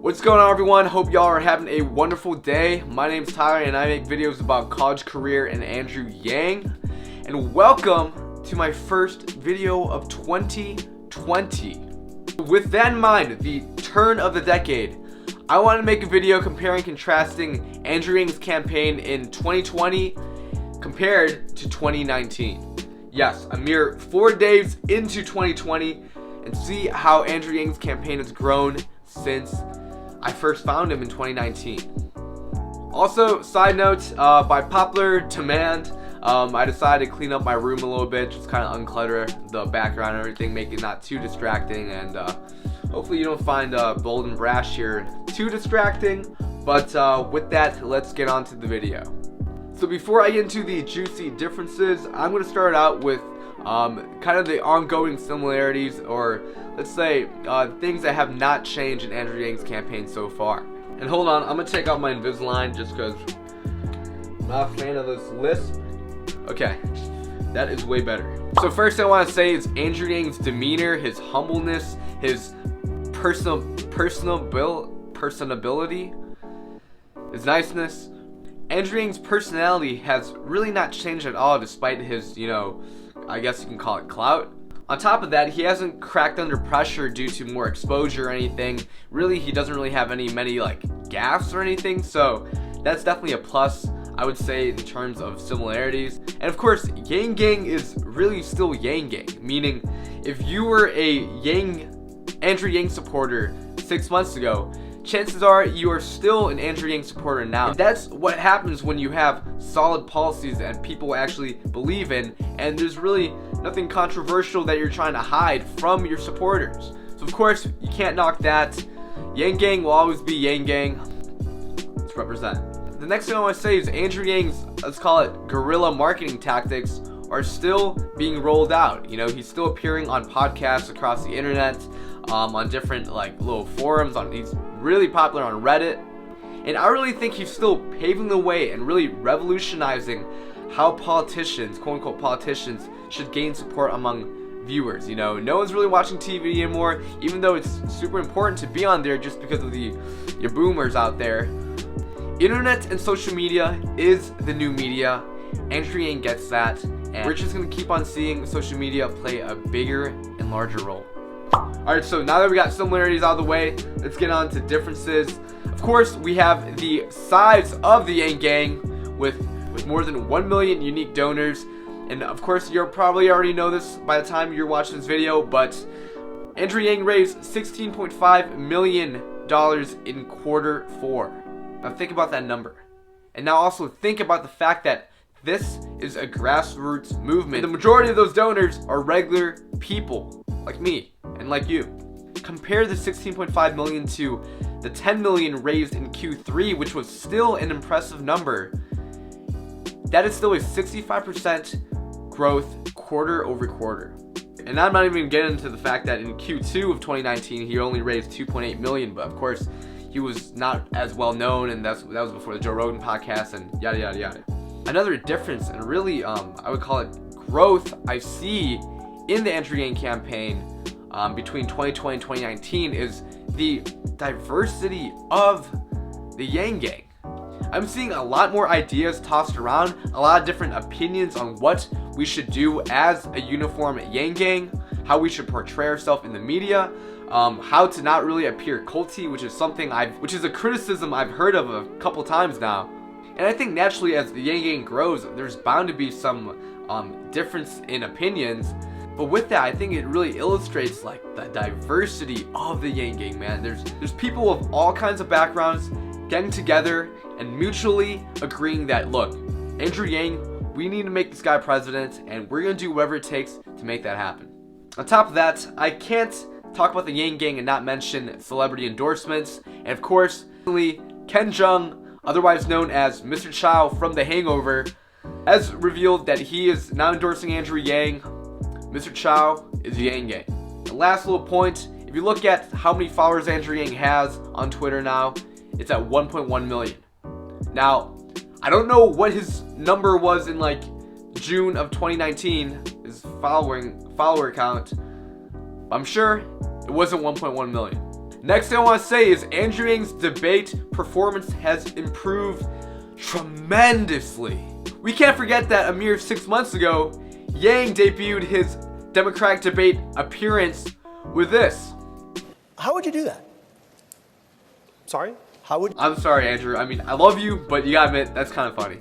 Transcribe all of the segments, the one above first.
What's going on, everyone? Hope y'all are having a wonderful day. My name's Tyler and I make videos about college, career, and Andrew Yang. And welcome to my first video of 2020. With that in mind, the turn of the decade, I want to make a video comparing and contrasting Andrew Yang's campaign in 2020 compared to 2019. Yes, a mere 4 days into 2020, and see how Andrew Yang's campaign has grown since I first found him in 2019. Also, side note, by popular demand, I decided to clean up my room a little bit, just kind of unclutter the background and everything, make it not too distracting, and hopefully you don't find Bold and Brash here too distracting. But with that, let's get on to the video. So before I get into the juicy differences, I'm going to start out with kind of the ongoing similarities, or let's say things that have not changed in Andrew Yang's campaign so far. And hold on, I'm going to take out my Invisalign just because I'm not a fan of this lisp. Okay, that is way better. So first thing I want to say is Andrew Yang's demeanor, his humbleness, his personability, his niceness. Andrew Yang's personality has really not changed at all despite his, I guess you can call it clout. On top of that, he hasn't cracked under pressure due to more exposure or anything. Really, he doesn't really have many gaffes or anything, so that's definitely a plus, I would say, in terms of similarities. And of course, Yang Gang is really still Yang Gang, meaning if you were a Andrew Yang supporter 6 months ago, chances are you are still an Andrew Yang supporter now. And that's what happens when you have solid policies and people actually believe in, and there's really nothing controversial that you're trying to hide from your supporters. So of course, you can't knock that. Yang Gang will always be Yang Gang. Let's represent. The next thing I want to say is Andrew Yang's, let's call it, guerrilla marketing tactics are still being rolled out. He's still appearing on podcasts across the internet, on different little forums. He's really popular on Reddit, and I really think he's still paving the way and really revolutionizing how politicians, quote-unquote politicians, should gain support among viewers. No one's really watching TV anymore, even though it's super important to be on there just because of your boomers out there. Internet and social media is the new media. Andrew Yang gets that, and we're just going to keep on seeing social media play a bigger and larger role. Alright, so now that we got similarities out of the way, let's get on to differences. Of course, we have the size of the Yang Gang with more than 1 million unique donors. And of course, you probably already know this by the time you're watching this video, but Andrew Yang raised $16.5 million in Q4. Now think about that number. And now also think about the fact that this is a grassroots movement. The majority of those donors are regular people like me and like you. Compare the 16.5 million to the 10 million raised in Q3, which was still an impressive number. That is still a 65% growth quarter over quarter. And I'm not even getting into the fact that in Q2 of 2019 he only raised 2.8 million, but of course he was not as well known, and that was before the Joe Rogan podcast and yada yada yada. Another difference, and really I would call it growth, I see in the Andrew Yang campaign between 2020 and 2019 is the diversity of the Yang Gang. I'm seeing a lot more ideas tossed around, a lot of different opinions on what we should do as a uniform Yang Gang, how we should portray ourselves in the media, how to not really appear culty, which is a criticism I've heard of a couple times now. And I think naturally as the Yang Gang grows, there's bound to be some difference in opinions. But with that, I think it really illustrates the diversity of the Yang Gang, man. There's people of all kinds of backgrounds getting together and mutually agreeing that, look, Andrew Yang, we need to make this guy president, and we're going to do whatever it takes to make that happen. On top of that, I can't talk about the Yang Gang and not mention celebrity endorsements. And of course, Ken Jeong, otherwise known as Mr. Chow from The Hangover, has revealed that he is now endorsing Andrew Yang. Mr. Chow is Yang Gang. The last little point, if you look at how many followers Andrew Yang has on Twitter now, it's at 1.1 million. Now, I don't know what his number was in June of 2019, his follower count. I'm sure it wasn't 1.1 million. Next thing I want to say is Andrew Yang's debate performance has improved tremendously. We can't forget that a mere 6 months ago, Yang debuted his Democratic debate appearance with this. How would you do that? Sorry? How would... I'm sorry, Andrew. I mean, I love you, but you gotta admit, that's kind of funny.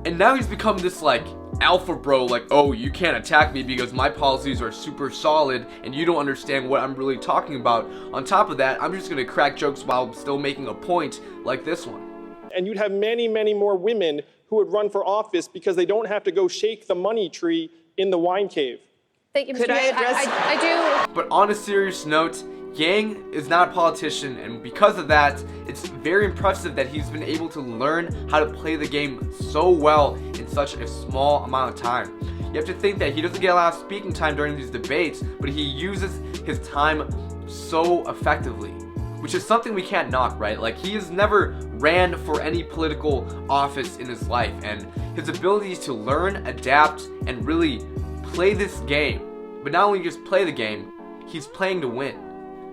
And now he's become this, like, alpha bro, like, oh, you can't attack me because my policies are super solid and you don't understand what I'm really talking about. On top of that, I'm just gonna crack jokes while still making a point like this one. And you'd have many, many more women who would run for office because they don't have to go shake the money tree in the wine cave. Thank you, Mr. Could I address? I do. But on a serious note, Yang is not a politician, and because of that, it's very impressive that he's been able to learn how to play the game so well in such a small amount of time. You have to think that he doesn't get a lot of speaking time during these debates, but he uses his time so effectively, which is something we can't knock, right? Like, he has never ran for any political office in his life, and his abilities to learn, adapt, and really play this game, but not only just play the game, he's playing to win.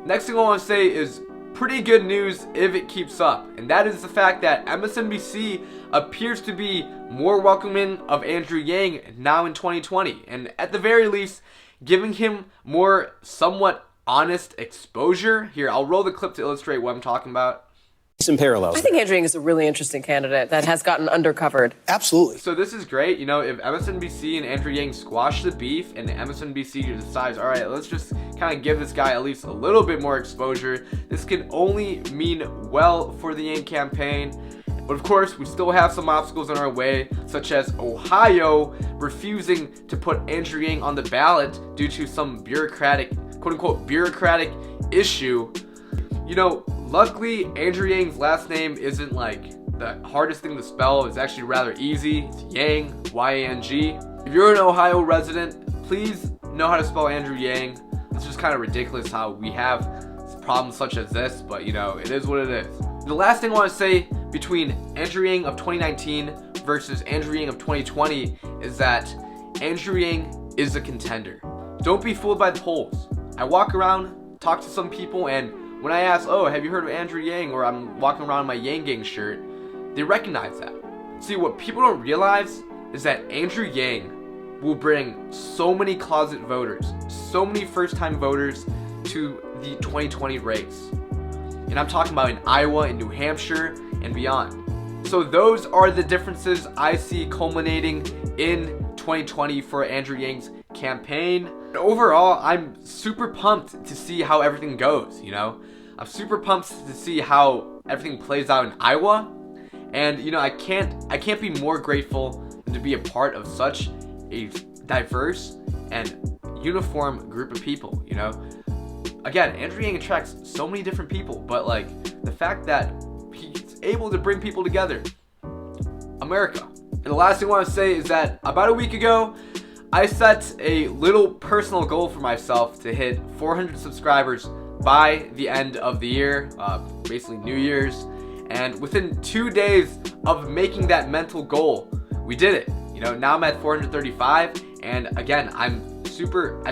Next thing I want to say is pretty good news if it keeps up, and that is the fact that MSNBC appears to be more welcoming of Andrew Yang now in 2020, and at the very least, giving him more somewhat honest exposure. Here, I'll roll the clip to illustrate what I'm talking about. Some parallels. I think Andrew Yang is a really interesting candidate that has gotten undercovered. Absolutely. So this is great. You know, if MSNBC and Andrew Yang squash the beef and MSNBC decides, all right, let's just kind of give this guy at least a little bit more exposure, this can only mean well for the Yang campaign. But of course, we still have some obstacles in our way, such as Ohio refusing to put Andrew Yang on the ballot due to some bureaucratic, quote-unquote, bureaucratic issue. You know, luckily, Andrew Yang's last name isn't like the hardest thing to spell. It's actually rather easy. It's Yang, Y-A-N-G. If you're an Ohio resident, please know how to spell Andrew Yang. It's just kind of ridiculous how we have problems such as this, but you know, it is what it is. The last thing I want to say between Andrew Yang of 2019 versus Andrew Yang of 2020 is that Andrew Yang is a contender. Don't be fooled by the polls. I walk around, talk to some people, and when I ask, oh, have you heard of Andrew Yang, or I'm walking around in my Yang Gang shirt, they recognize that. See, what people don't realize is that Andrew Yang will bring so many closet voters, so many first-time voters to the 2020 race. And I'm talking about in Iowa, in New Hampshire, and beyond. So those are the differences I see culminating in 2020 for Andrew Yang's campaign. Overall, I'm super pumped to see how everything goes, you know? I'm super pumped to see how everything plays out in Iowa. And, you know, I can't be more grateful than to be a part of such a diverse and uniform group of people, you know? Again, Andrew Yang attracts so many different people, but like the fact that he's able to bring people together. America. And the last thing I want to say is that about a week ago, I set a little personal goal for myself to hit 400 subscribers by the end of the year, basically New Year's. And within 2 days of making that mental goal, we did it. You know, now I'm at 435, and again, I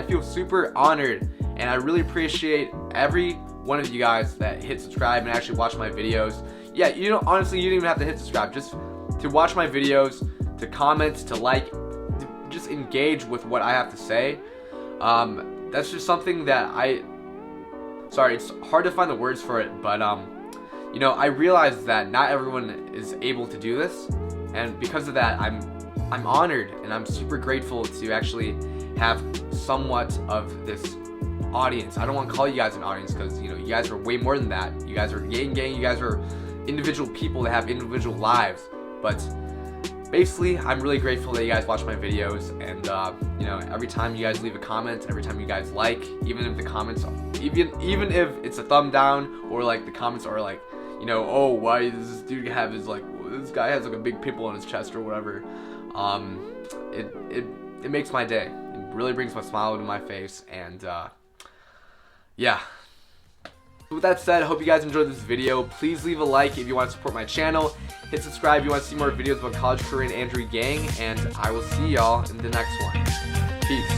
feel super honored, and I really appreciate every one of you guys that hit subscribe and actually watch my videos. Yeah, you know, honestly, you didn't even have to hit subscribe, just to watch my videos, to comment, to like, to just engage with what I have to say. That's just something that it's hard to find the words for it, but you know, I realize that not everyone is able to do this, and because of that, I'm honored and I'm super grateful to actually have somewhat of this audience. I don't want to call you guys an audience because, you know, you guys are way more than that. You guys are Yang Gang, you guys are individual people that have individual lives, but basically, I'm really grateful that you guys watch my videos, and you know, every time you guys leave a comment, every time you guys like, even if the comments, even if it's a thumb down, or like the comments are like, you know, oh, why does this dude have his, like, this guy has like a big pimple on his chest or whatever, it makes my day. It really brings my smile to my face, and yeah. With that said, I hope you guys enjoyed this video. Please leave a like if you want to support my channel. Hit subscribe if you want to see more videos about college career and Andrew Yang, and I will see y'all in the next one. Peace.